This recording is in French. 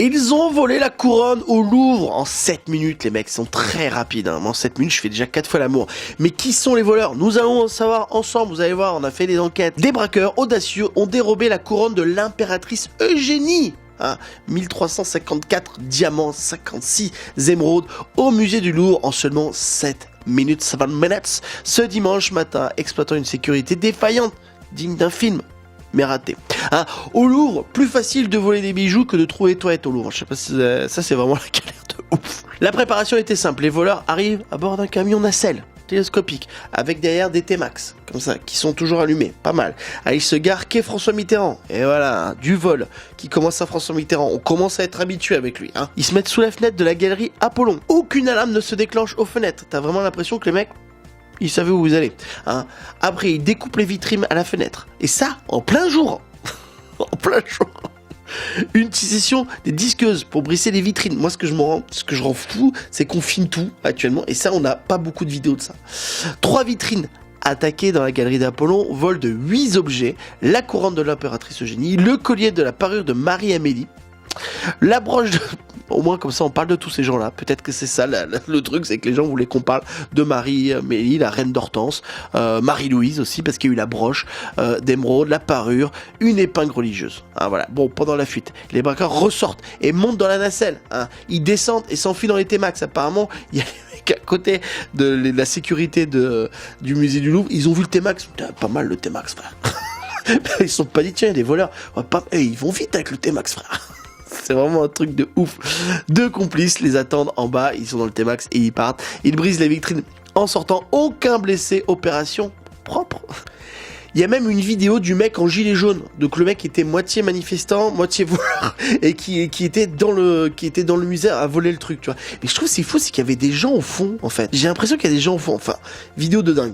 Ils ont volé la couronne au Louvre en 7 minutes, les mecs sont très rapides. En 7 minutes, je fais déjà 4 fois l'amour. Mais qui sont les voleurs? Nous allons en savoir ensemble, vous allez voir, on a fait des enquêtes. Des braqueurs audacieux ont dérobé la couronne de l'impératrice Eugénie. 1354 diamants, 56 émeraudes au musée du Louvre en seulement 7 minutes. Ce dimanche matin, exploitant une sécurité défaillante, digne d'un film, mais raté. Au Louvre, plus facile de voler des bijoux que de trouver des toilettes au Louvre. Je sais pas si ça c'est vraiment la galère de ouf. La préparation était simple, les voleurs arrivent à bord d'un camion nacelle télescopique, avec derrière des T-Max, comme ça, qui sont toujours allumés, pas mal. Ils se garent quai François Mitterrand, et voilà, du vol qui commence à François Mitterrand, on commence à être habitué avec lui. Ils se mettent sous la fenêtre de la galerie Apollon, aucune alarme ne se déclenche aux fenêtres, t'as vraiment l'impression que les mecs, ils savaient où vous allez. Après, ils découpent les vitrines à la fenêtre, et ça, en plein jour. En plein jour. Une session des disqueuses pour brisser les vitrines. Moi, ce que je rends fou, c'est qu'on filme tout actuellement. Et ça, on n'a pas beaucoup de vidéos de ça. 3 vitrines attaquées dans la galerie d'Apollon, vol de 8 objets. La couronne de l'impératrice Eugénie, le collier de la parure de Marie-Amélie, la broche de... Au moins, comme ça, on parle de tous ces gens-là. Peut-être que c'est ça, le truc, c'est que les gens voulaient qu'on parle de Marie-Amélie, la reine d'Hortense, Marie-Louise aussi, parce qu'il y a eu la broche d'émeraude, la parure, une épingle religieuse. Voilà. Bon, pendant la fuite, les braqueurs ressortent et montent dans la nacelle. Ils descendent et s'enfuient dans les T-Max. Apparemment, il y a les mecs à côté de la sécurité du musée du Louvre. Ils ont vu le T-Max. Putain, pas mal le T-Max, frère. Ils se sont pas dit, tiens, des voleurs. Ils vont vite avec le T-Max, frère. C'est vraiment un truc de ouf. 2 complices les attendent en bas, ils sont dans le T-Max et ils partent. Ils brisent les vitrines en sortant, aucun blessé, opération propre. Il y a même une vidéo du mec en gilet jaune. Donc le mec était moitié manifestant, moitié voleur et qui était dans le musée à voler le truc, tu vois. Mais je trouve c'est fou, c'est qu'il y avait des gens au fond en fait. J'ai l'impression qu'il y a des gens au fond. Enfin, vidéo de dingue.